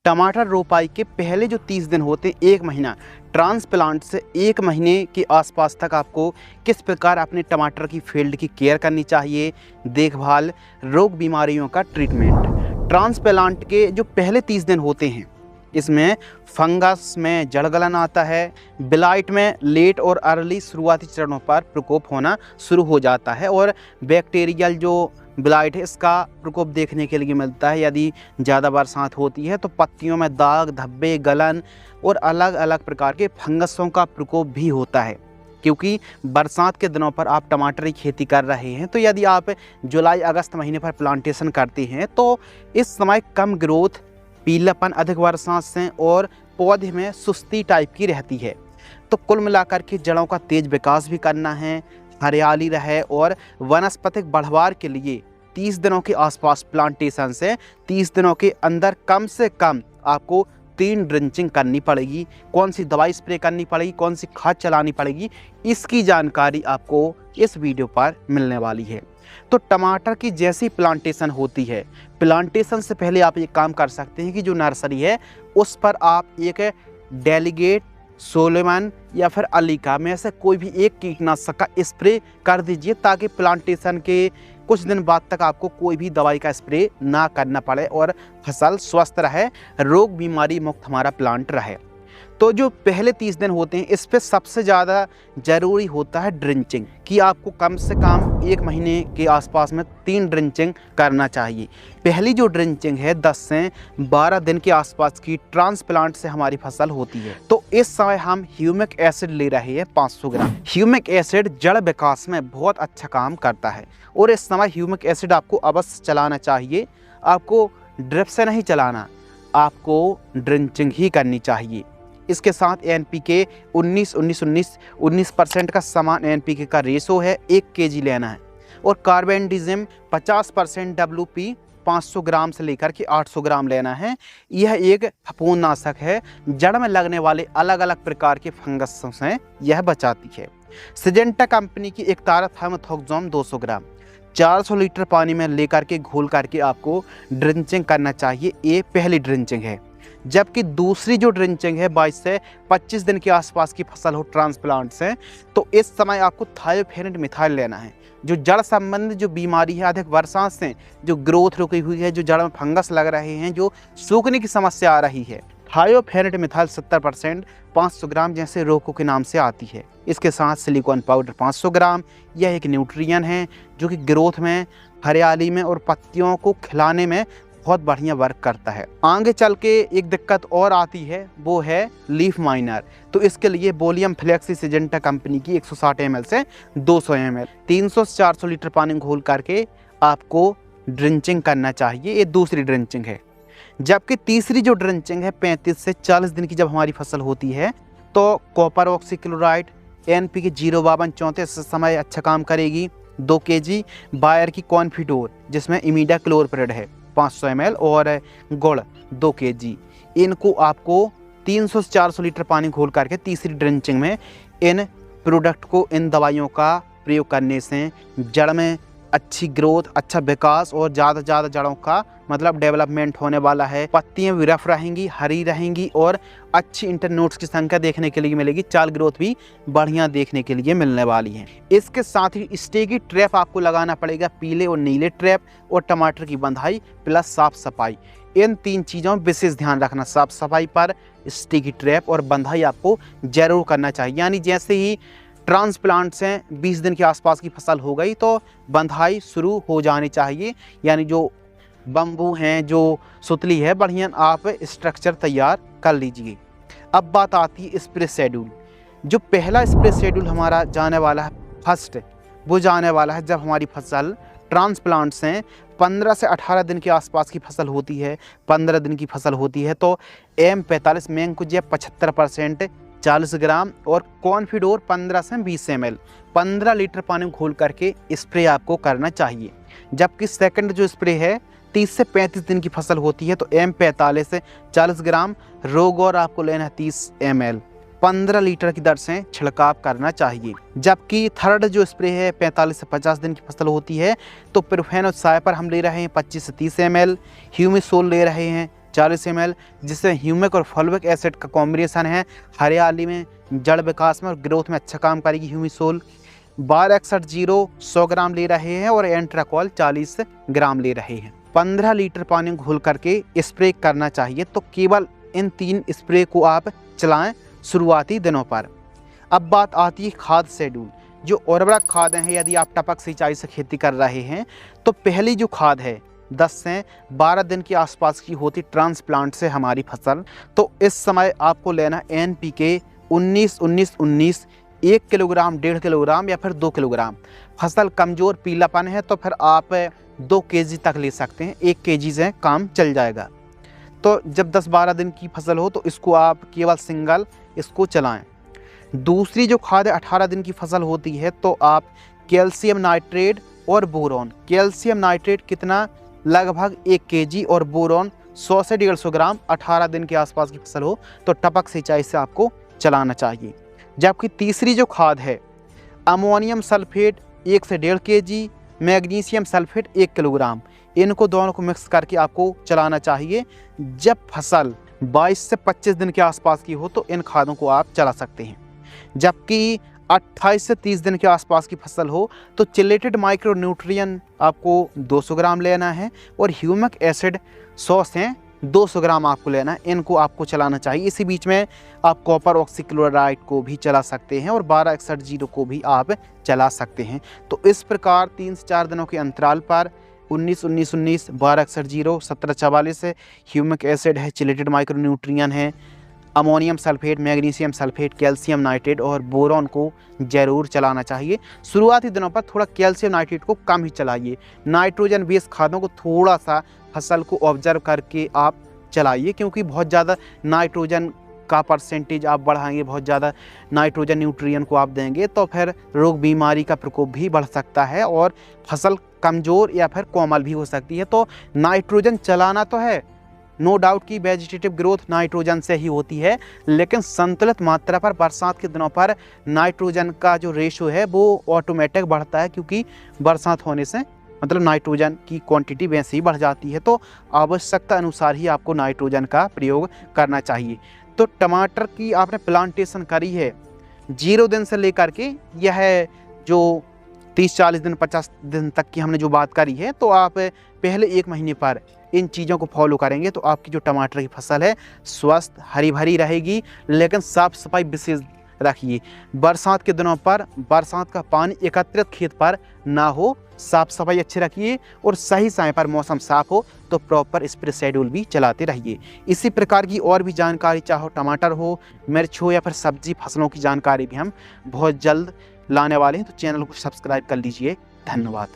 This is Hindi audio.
टमाटर रोपाई के पहले जो 30 दिन होते हैं, 1 महीना, ट्रांसप्लांट से 1 महीने के आसपास तक आपको किस प्रकार अपने टमाटर की फील्ड की केयर करनी चाहिए, देखभाल, रोग बीमारियों का ट्रीटमेंट। ट्रांसप्लांट के जो पहले 30 दिन होते हैं, इसमें फंगस में जड़गलन आता है, ब्लाइट में लेट और अर्ली शुरुआती चरणों पर प्रकोप होना शुरू हो जाता है और बैक्टीरियल जो ब्लाइट है इसका प्रकोप देखने के लिए मिलता है। यदि ज़्यादा बरसात होती है तो पत्तियों में दाग, धब्बे, गलन और अलग अलग प्रकार के फंगसों का प्रकोप भी होता है। क्योंकि बरसात के दिनों पर आप टमाटर की खेती कर रहे हैं, तो यदि आप जुलाई अगस्त महीने पर प्लांटेशन करते हैं तो इस समय कम ग्रोथ, पीलापन अधिक बरसात से और पौधे में सुस्ती टाइप की रहती है। तो कुल मिलाकर के जड़ों का तेज विकास भी करना है, हरियाली रहे और वनस्पतिक बढ़वार के लिए 30 दिनों के आसपास प्लांटेशन से 30 दिनों के अंदर कम से कम आपको 3 ड्रिंचिंग करनी पड़ेगी। कौन सी दवाई स्प्रे करनी पड़ेगी, कौन सी खाद चलानी पड़ेगी, इसकी जानकारी आपको इस वीडियो पर मिलने वाली है। तो टमाटर की जैसी प्लांटेशन होती है, प्लांटेशन से पहले आप ये काम कर सकते हैं कि जो नर्सरी है उस पर आप एक डेलीगेट, सोलेमन या फिर अलीका में से कोई भी एक कीटनाशक का स्प्रे कर दीजिए, ताकि प्लांटेशन के कुछ दिन बाद तक आपको कोई भी दवाई का स्प्रे ना करना पड़े और फसल स्वस्थ रहे, रोग बीमारी मुक्त हमारा प्लांट रहे। तो जो पहले 30 दिन होते हैं, इस पे सबसे ज़्यादा ज़रूरी होता है ड्रिंचिंग, कि आपको कम से कम 1 महीने के आसपास में 3 ड्रिंचिंग करना चाहिए। पहली जो ड्रिंचिंग है 10 से 12 दिन के आसपास की ट्रांसप्लांट से हमारी फसल होती है। तो इस समय हम ह्यूमिक एसिड ले रहे हैं 500 ग्राम। ह्यूमिक एसिड जड़ विकास में बहुत अच्छा काम करता है और इस समय ह्यूमिक एसिड आपको अवश्य चलाना चाहिए। आपको ड्रिप से नहीं चलाना, आपको ड्रिंचिंग ही करनी चाहिए। इसके साथ NPK 19% का समान NPK का रेशो है, 1 kg लेना है और कार्बेंडिज्म 50% WP 500 ग्राम से लेकर के 800 ग्राम लेना है। यह एक फफूंदनाशक है, जड़ में लगने वाले अलग अलग प्रकार के फंगसों से यह बचाती है। सिजेंटा कंपनी की एक तारा थाइमेथोक्सोम 200 ग्राम 400 लीटर पानी में लेकर के घोल करके आपको ड्रिंचिंग करना चाहिए। ये पहली ड्रिंचिंग है। जबकि दूसरी जो ड्रिंचिंग है 22 से 25 दिन के आसपास की फसल हो ट्रांसप्लांट से, तो इस समय आपको थायोफेनेट मिथाइल लेना है। जो जड़ संबंधी जो बीमारी है, अधिक बरसात से जो ग्रोथ रुकी हुई है, जो जड़ में फंगस लग रहे हैं, जो सूखने की समस्या आ रही है, थायोफेनेट मिथाइल 70% 500 ग्राम जैसे रोको के नाम से आती है। इसके साथ सिलिकॉन पाउडर 500 ग्राम। यह एक न्यूट्रिएंट है जो कि ग्रोथ में, हरियाली में और पत्तियों को खिलाने में बहुत बढ़िया वर्क करता है। आगे चल के एक दिक्कत और आती है, वो है लीफ माइनर। तो इसके लिए वोलियम फ्लेक्सी सिजेंटा कंपनी की 160 ml से 200 ml 300 से 400 लीटर पानी घोल करके आपको ड्रिंचिंग करना चाहिए। ये दूसरी ड्रिंचिंग है। जबकि तीसरी जो ड्रिंचिंग है 35 से 40 दिन की जब हमारी फसल होती है, तो कॉपर ऑक्सीक्लोराइड NPK 052 इस समय अच्छा काम करेगी। 2 kg बायर की कॉन्फिडोर जिसमें इमीडा क्लोरप्रिड है 500 ml और गुड़ 2 kg, इनको आपको 300 से 400 लीटर पानी घोल करके तीसरी ड्रिंचिंग में इन प्रोडक्ट को, इन दवाइयों का प्रयोग करने से जड़ में अच्छी ग्रोथ, अच्छा विकास और ज़्यादा से ज़्यादा जड़ों का मतलब डेवलपमेंट होने वाला है। पत्तियां भी रफ रहेंगी, हरी रहेंगी और अच्छी इंटरनोड्स की संख्या देखने के लिए मिलेगी। चाल ग्रोथ भी बढ़िया देखने के लिए मिलने वाली है। इसके साथ ही स्टिकी ट्रैप आपको लगाना पड़ेगा, पीले और नीले ट्रैप, और टमाटर की बंधाई प्लस साफ सफाई। इन 3 चीज़ों में विशेष ध्यान रखना। साफ सफाई पर, स्टिकी ट्रैप और बंधाई आपको जरूर करना चाहिए। यानी जैसे ही ट्रांसप्लांट से 20 दिन के आसपास की फसल हो गई तो बंधाई शुरू हो जानी चाहिए। यानी जो बम्बू हैं, जो सुतली है, बढ़िया आप स्ट्रक्चर तैयार कर लीजिए। अब बात आती है स्प्रे शेड्यूल। जो पहला स्प्रे शेड्यूल हमारा जाने वाला है फर्स्ट, वो जाने वाला है जब हमारी फसल ट्रांसप्लांट से 15 से 18 दिन के आसपास की फसल होती है। 15 दिन की फसल होती है तो M45 मैंकोजेब 75% 40 ग्राम और कॉन्फिडोर 15 से 20 ml 15 लीटर पानी घोल करके स्प्रे आपको करना चाहिए। जबकि सेकंड जो स्प्रे है 30 से 35 दिन की फसल होती है तो M45 से 40 ग्राम, रोगोर आपको लेना है 30 ml 15 लीटर की दर से छिड़काव करना चाहिए। जबकि थर्ड जो स्प्रे है 45 से 50 दिन की फसल होती है तो प्रोफेनोसाइपर हम ले रहे हैं 25 से 30 ml, ह्यूमिसोल ले रहे हैं 40 ml, जिससे ह्यूमिक और फॉल्विक एसिड का कॉम्बिनेशन है, हरियाली में, जड़ विकास में और ग्रोथ में अच्छा काम करेगी ह्यूमिसोल। बार 61 100 ग्राम ले रहे हैं और एंट्राकॉल 40 ग्राम ले रहे हैं। 15 लीटर पानी घोल करके स्प्रे करना चाहिए। तो केवल इन 3 स्प्रे को आप चलाएं शुरुआती दिनों पर। अब बात आती है खाद शेड्यूल। जो उर्वरक खाद हैं, यदि आप टपक सिंचाई से खेती कर रहे हैं तो पहली जो खाद है 10 से 12 दिन के आसपास की होती ट्रांसप्लांट से हमारी फसल। तो इस समय आपको लेना NPK 19-19-19 1 किलोग्राम, 1.5 किलोग्राम या फिर 2 किलोग्राम। फसल कमज़ोर पीलापन है तो फिर आप 2 kg तक ले सकते हैं, 1 kg से काम चल जाएगा। तो जब 10-12 दिन की फसल हो तो इसको आप केवल सिंगल इसको चलाएं। दूसरी जो खाद 18 दिन की फसल होती है तो आप कैल्शियम नाइट्रेट और बोरॉन। कैल्शियम नाइट्रेट कितना, लगभग 1 kg और बोरॉन 100 से 150 ग्राम 18 दिन के आसपास की फसल हो तो टपक सिंचाई से आपको चलाना चाहिए। जबकि तीसरी जो खाद है अमोनियम सल्फेट 1 से 1.5 kg, मैग्नीशियम सल्फेट 1 किलोग्राम, इनको दोनों को मिक्स करके आपको चलाना चाहिए। जब फसल 22 से 25 दिन के आसपास की हो तो इन खादों को आप चला सकते हैं। जबकि 28 से 30 दिन के आसपास की फसल हो तो चिलेटेड माइक्रो न्यूट्रिएंट आपको 200 ग्राम लेना है और ह्यूमिक एसिड 100 से 200 ग्राम आपको लेना है। इनको आपको चलाना चाहिए। इसी बीच में आप कॉपर ऑक्सीक्लोराइड को भी चला सकते हैं और 1261 को भी आप चला सकते हैं। तो इस प्रकार 3 से 4 दिनों के अंतराल पर 19-19-19, 1261, 1744 है, ह्यूमिक एसिड है, चिलेटेड माइक्रो न्यूट्रिएंट है, ammonium sulphate, magnesium sulphate, calcium nitrate और बोरॉन को ज़रूर चलाना चाहिए। शुरुआती दिनों पर थोड़ा कैल्शियम नाइट्रेट को कम ही चलाइए। नाइट्रोजन बेस खादों को थोड़ा सा फसल को ऑब्जर्व करके आप चलाइए, क्योंकि बहुत ज़्यादा नाइट्रोजन का परसेंटेज आप बढ़ाएंगे, बहुत ज़्यादा नाइट्रोजन न्यूट्रिएंट को आप देंगे तो फिर रोग बीमारी का प्रकोप भी बढ़ सकता है और फसल कमज़ोर या फिर कोमल भी हो सकती है। तो नाइट्रोजन चलाना तो है, नो डाउट कि वेजिटेटिव ग्रोथ नाइट्रोजन से ही होती है, लेकिन संतुलित मात्रा पर बरसात के दिनों पर नाइट्रोजन का जो रेशो है वो ऑटोमेटिक बढ़ता है, क्योंकि बरसात होने से मतलब नाइट्रोजन की क्वांटिटी वैसे ही बढ़ जाती है। तो आवश्यकता अनुसार ही आपको नाइट्रोजन का प्रयोग करना चाहिए। तो टमाटर की आपने प्लांटेशन करी है 0 दिन से लेकर के यह जो 30-40 दिन 50 दिन तक की हमने जो बात करी है, तो आप पहले 1 महीने पर इन चीज़ों को फॉलो करेंगे तो आपकी जो टमाटर की फसल है स्वस्थ हरी भरी रहेगी। लेकिन साफ़ सफाई विशेष रखिए। बरसात के दिनों पर बरसात का पानी एकत्रित खेत पर ना हो, साफ़ सफाई अच्छी रखिए और सही समय पर मौसम साफ़ हो तो प्रॉपर स्प्रे शेड्यूल भी चलाते रहिए। इसी प्रकार की और भी जानकारी, चाहो टमाटर हो, मिर्च हो या फिर सब्जी फसलों की जानकारी भी हम बहुत जल्द लाने वाले हैं। तो चैनल को सब्सक्राइब कर लीजिए। धन्यवाद।